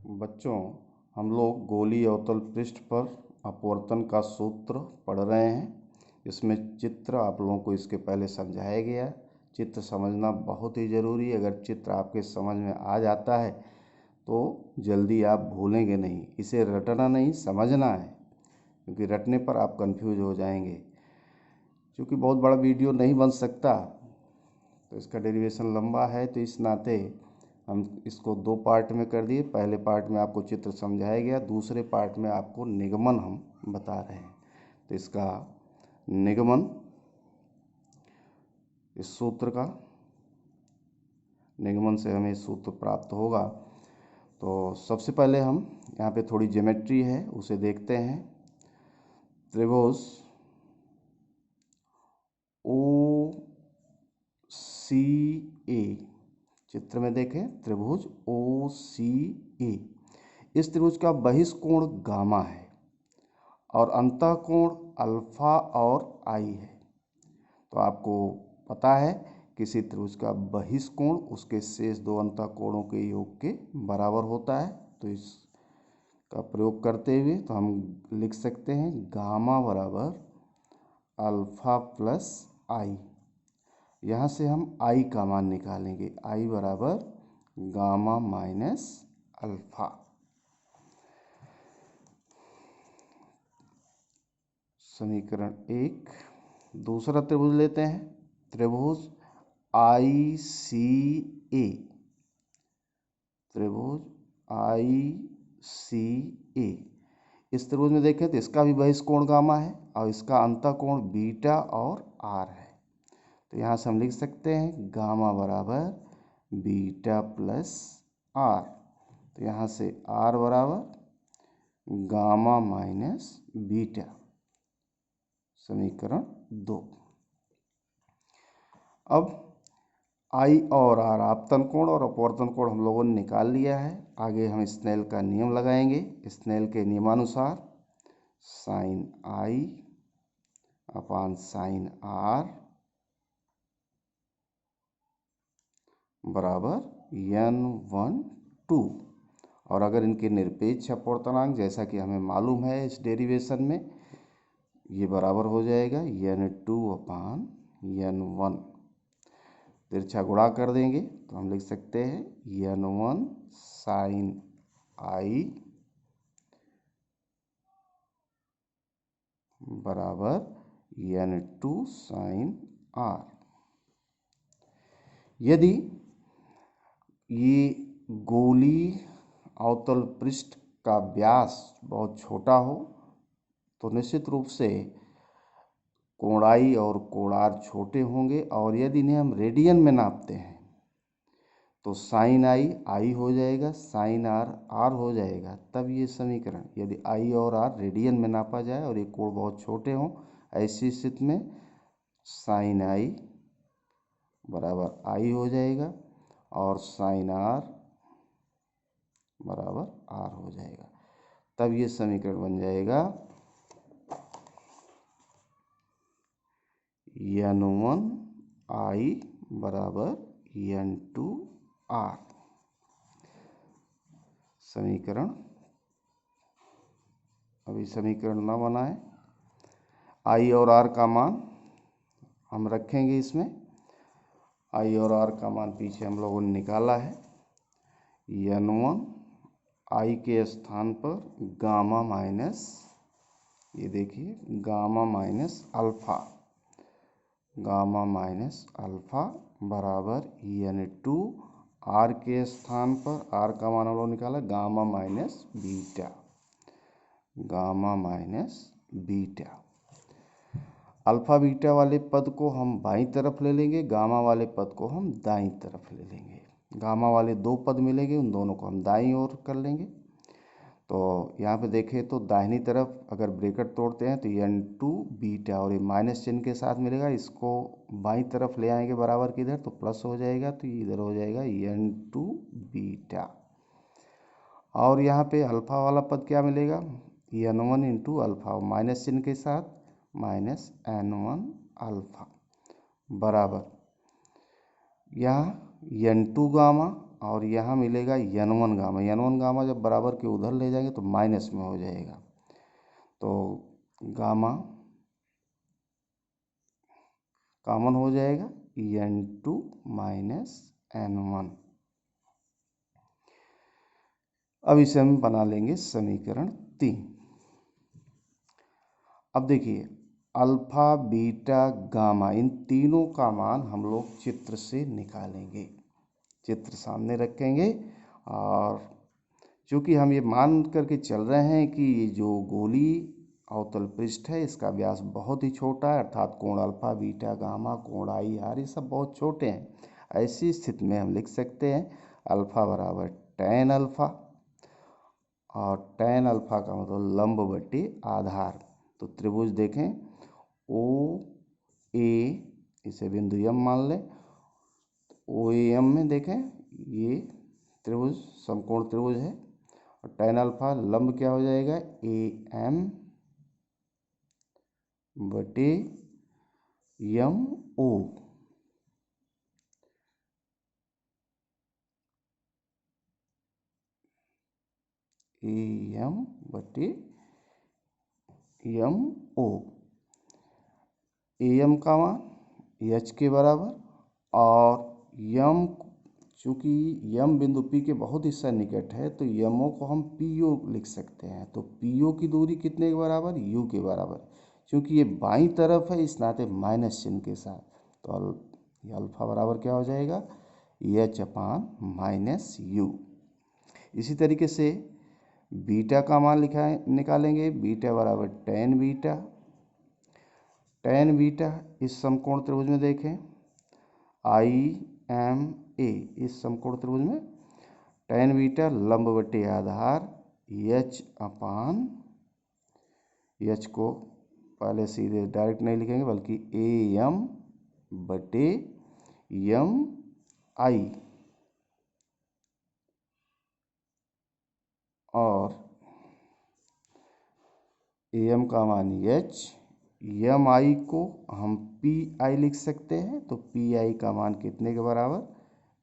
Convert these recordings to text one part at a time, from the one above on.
बच्चों, हम लोग गोलीय अवतल पृष्ठ पर अपवर्तन का सूत्र पढ़ रहे हैं। इसमें चित्र आप लोगों को इसके पहले समझाया गया। चित्र समझना बहुत ही ज़रूरी है। अगर चित्र आपके समझ में आ जाता है तो जल्दी आप भूलेंगे नहीं। इसे रटना नहीं, समझना है, क्योंकि रटने पर आप कंफ्यूज हो जाएंगे। क्योंकि बहुत बड़ा वीडियो नहीं बन सकता, तो इसका डेरिवेशन लंबा है, तो इस नाते हम इसको दो पार्ट में कर दिए। पहले पार्ट में आपको चित्र समझाया गया, दूसरे पार्ट में आपको निगमन हम बता रहे हैं। तो इसका निगमन, इस सूत्र का निगमन से हमें सूत्र प्राप्त होगा। तो सबसे पहले हम यहाँ पे थोड़ी ज्योमेट्री है उसे देखते हैं। त्रिभुज ओ सी ए, चित्र में देखें, त्रिभुज ओ सी ए। इस त्रिभुज का बहिष्कोण गामा है और अंतःकोण अल्फा और आई है। तो आपको पता है किसी त्रिभुज का बहिष्कोण उसके शेष दो अंतःकोणों के योग के बराबर होता है। तो इसका प्रयोग करते हुए तो हम लिख सकते हैं गामा बराबर अल्फा प्लस आई। यहाँ से हम आई का मान निकालेंगे, आई बराबर गामा माइनस अल्फा। समीकरण एक। दूसरा त्रिभुज लेते हैं, त्रिभुज आई सी ए। त्रिभुज आई सी ए, इस त्रिभुज में देखें तो इसका भी बहिष्कोण गामा है और इसका अंतःकोण बीटा और आर है। तो यहाँ से हम लिख सकते हैं गामा बराबर बीटा प्लस आर। तो यहाँ से आर बराबर गामा माइनस बीटा। समीकरण दो। अब आई और आर आपतन कोण और अपवर्तन कोण हम लोगों ने निकाल लिया है। आगे हम स्नेल का नियम लगाएंगे। स्नेल के नियमानुसार sine I upon sine R बराबर n1 2। और अगर इनके निरपेक्ष अपवर्तनांक जैसा कि हमें मालूम है इस डेरिवेशन में, ये बराबर हो जाएगा n2 अपान n1। तिरछा गुणा कर देंगे तो हम लिख सकते हैं n1 साइन आई बराबर n2 साइन आर। यदि ये गोली अवतल पृष्ठ का व्यास बहुत छोटा हो तो निश्चित रूप से कोणाई और कोणार छोटे होंगे। और यदि इन्हें हम रेडियन में नापते हैं तो साइन आई आई हो जाएगा, साइन आर आर हो जाएगा। तब ये समीकरण, यदि आई और आर रेडियन में नापा जाए और ये कोण बहुत छोटे हों, ऐसी स्थिति में साइन आई बराबर आई हो जाएगा और साइन आर बराबर आर हो जाएगा। तब ये समीकरण बन जाएगा n1 आई बराबर n2 आर। समीकरण, अभी समीकरण ना बनाए, आई और आर का मान हम रखेंगे इसमें। आई और आर का मान पीछे हम लोगों ने निकाला है। n1 आई के स्थान पर गामा माइनस, ये देखिए gamma minus alpha, gamma minus alpha बराबर n2 आर के स्थान पर, आर का मान हम लोग निकाला gamma minus beta, gamma minus beta. Alpha beta वाले पद को हम बाईं तरफ ले लेंगे, गामा वाले पद को हम दाईं तरफ ले लेंगे। गामा वाले दो पद मिलेंगे, उन दोनों को हम दाईं ओर कर लेंगे। तो यहाँ पे देखें तो दाहिनी तरफ अगर ब्रैकेट तोड़ते हैं तो n2 बीटा और ये माइनस चिन्ह के साथ मिलेगा, इसको बाईं तरफ ले आएंगे बराबर की इधर तो प्लस हो जाएगा, तो इधर हो जाएगा n2 बीटा। और यहाँ पे अल्फा वाला पद क्या मिलेगा, n1 इंटू अल्फा, माइनस चिन्ह के साथ माइनस n1 अल्फा बराबर यहाँ n2 गामा और यहाँ मिलेगा n1 गामा। n1 गामा जब बराबर के उधर ले जाएंगे तो माइनस में हो जाएगा, तो गामा कॉमन हो जाएगा n2 माइनस n1। अब इसे हम बना लेंगे समीकरण 3। अब देखिए अल्फा बीटा गामा इन तीनों का मान हम लोग चित्र से निकालेंगे। चित्र सामने रखेंगे और चूँकि हम ये मान करके चल रहे हैं कि ये जो गोली अवतल पृष्ठ है इसका व्यास बहुत ही छोटा है, अर्थात कोण अल्फा बीटा गामा कोण आई आर ये सब बहुत छोटे हैं। ऐसी स्थिति में हम लिख सकते हैं अल्फा बराबर tan अल्फा, और tan अल्फा का मतलब लंब बट्टी आधार। तो त्रिभुज देखें ओ ए, इसे बिंदु एम मान लें। ओ ए एम में देखें ये त्रिभुज समकोण त्रिभुज है, और tan अल्फा लंब क्या हो जाएगा ए एम बटे एम ओ। ए एम बटे एम ओ। ए एम का मान एच के बराबर, और यम चूँकि यम बिंदु पी के बहुत ही सन्निकट है तो यमो को हम पी ओ लिख सकते हैं। तो पी ओ की दूरी कितने के बराबर, यू के बराबर। क्योंकि ये बाईं तरफ है इस नाते माइनस चिन्ह के साथ, तो ये अल्फा बराबर क्या हो जाएगा एच अपान माइनस यू। इसी तरीके से बीटा का मान निकालेंगे। बीटा बराबर tan बीटा। tan बीटा इस समकोण त्रिभुज में देखें आई एम ए, इस समकोण त्रिभुज में tan बीटा लंब बटे आधार एच अपान, एच को पहले सीधे डायरेक्ट नहीं लिखेंगे बल्कि ए एम बटे एम आई, और ए एम का मान एच, एम आई को हम पी आई लिख सकते हैं। तो पी आई का मान कितने के बराबर,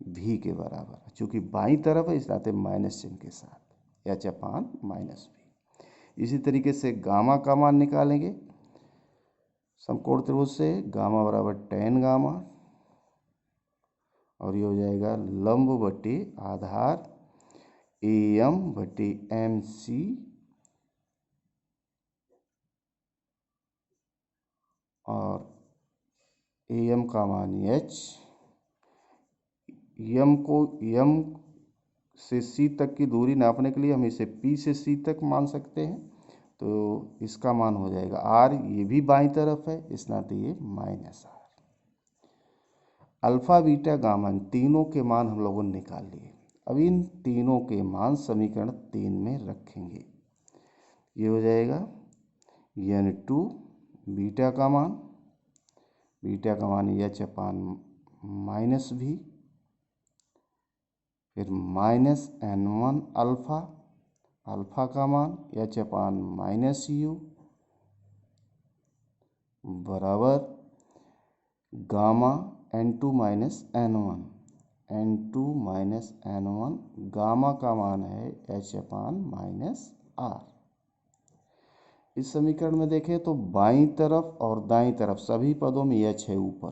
भी के बराबर। चूँकि बाईं तरफ है इस नाते माइनस चिन्ह के साथ एच अपान माइनस भी। इसी तरीके से गामा का मान निकालेंगे समकोण त्रिभुज से। गामा बराबर tan गामा, और ये हो जाएगा लंब बटे आधार ए एम बटे एम सी, और ए एम का मान एच। यम को यम से सी तक की दूरी नापने के लिए हम इसे पी से सी तक मान सकते हैं। तो इसका मान हो जाएगा आर, ये भी बाईं तरफ है इस नाते ये minus R. Alpha beta gamma तीनों के मान हम लोगों ने निकाल लिए। अब इन तीनों के मान समीकरण 3 में रखेंगे। ये हो जाएगा n2 बीटा का मान, बीटा का मान एच अपान माइनस भी, फिर माइनस n1 अल्फा, अल्फा का मान एच अपान माइनस यू बराबर gamma n2 minus n1, n2 minus n1, gamma का मान है एच अपान माइनस आर। इस समीकरण में देखें तो बाईं तरफ और दाईं तरफ सभी पदों में एच है ऊपर,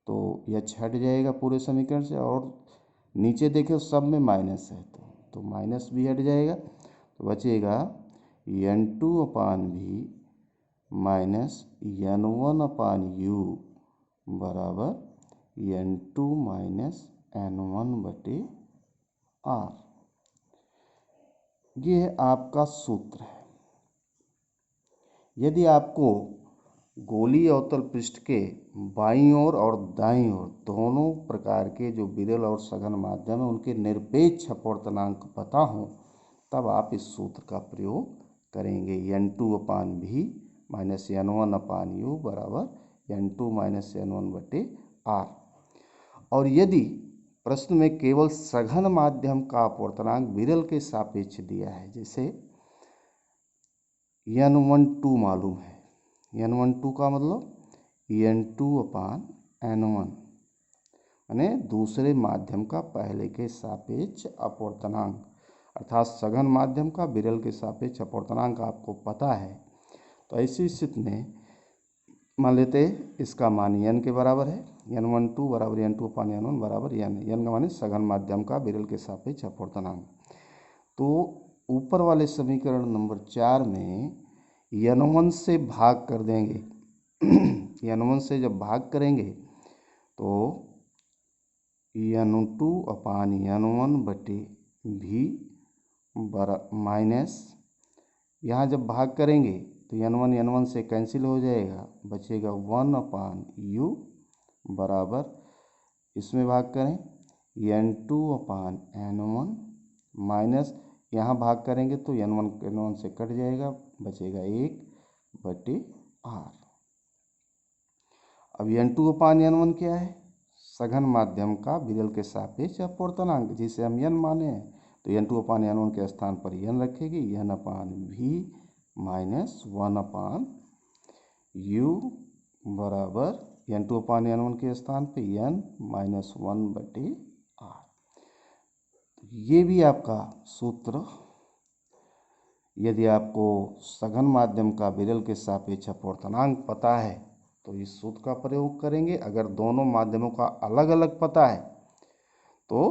तो एच हट जाएगा पूरे समीकरण से, और नीचे देखें सब में माइनस है तो माइनस भी हट जाएगा, तो बचेगा n2 अपान भी माइनस n1 अपान यू बराबर n2 माइनस n1 बटे आर। ये आपका सूत्र है। यदि आपको गोलीय अवतल पृष्ठ के बाईं ओर और दाईं ओर दोनों प्रकार के जो विरल और सघन माध्यम है उनके निरपेक्ष अपवर्तनांक पता हो तब आप इस सूत्र का प्रयोग करेंगे। n2 अपान भी माइनस n1 अपान यू बराबर n2 माइनस n1 बटे आर। और यदि प्रश्न में केवल सघन माध्यम का अपवर्तनांक विरल के सापेक्ष दिया है, जैसे n12 मालूम है, n12 का मतलब n2 अपान n1, यानी दूसरे माध्यम का पहले के सापेक्ष अपवर्तनांक, अर्थात सघन माध्यम का विरल के सापेक्ष अपवर्तनांक आपको पता है। तो ऐसी स्थिति में मान लेते इसका मान n के बराबर है, n12 बराबर n2 अपान n1 बराबर n का माने सघन माध्यम का विरल के सापेक्ष अपवर्तनांक। तो ऊपर वाले समीकरण नंबर 4 में n1 से भाग कर देंगे n1 से जब भाग करेंगे तो n2 अपान n1 बटे v माइनस, यहाँ जब भाग करेंगे तो n1 से कैंसिल हो जाएगा, बचेगा 1 अपान u बराबर, इसमें भाग करें n2 अपान n1 माइनस, यहाँ भाग करेंगे तो n1 से कट जाएगा, बचेगा 1 बटे r। अब n2 अपान n1 क्या है, सघन माध्यम का विरल के सापेक्ष अपवर्तनांक, जिसे हम n माने हैं। तो n2 अपान n1 के स्थान पर n रखेगी, n अपान v माइनस 1 अपान u बराबर n2 अपान n1 के स्थान पे n माइनस 1 बटे r। ये भी आपका सूत्र, यदि आपको सघन माध्यम का विरल के सापेक्ष अपवर्तनांक पता है तो इस सूत्र का प्रयोग करेंगे। अगर दोनों माध्यमों का अलग अलग पता है तो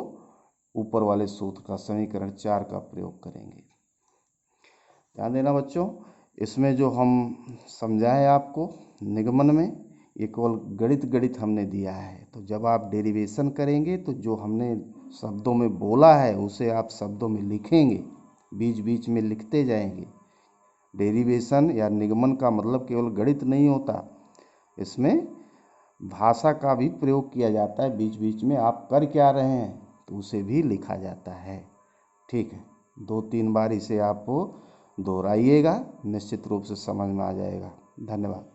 ऊपर वाले सूत्र का समीकरण 4 का प्रयोग करेंगे। ध्यान देना बच्चों, इसमें जो हम समझाएं आपको निगमन में, ये केवल गणित हमने दिया है। तो जब आप डेरिवेशन करेंगे तो जो हमने शब्दों में बोला है उसे आप शब्दों में लिखेंगे, बीच बीच में लिखते जाएंगे। डेरिवेशन या निगमन का मतलब केवल गणित नहीं होता, इसमें भाषा का भी प्रयोग किया जाता है। बीच बीच में आप कर क्या रहे हैं तो उसे भी लिखा जाता है। ठीक है, 2-3 बार इसे आप दोहराइएगा, निश्चित रूप से समझ में आ जाएगा। धन्यवाद।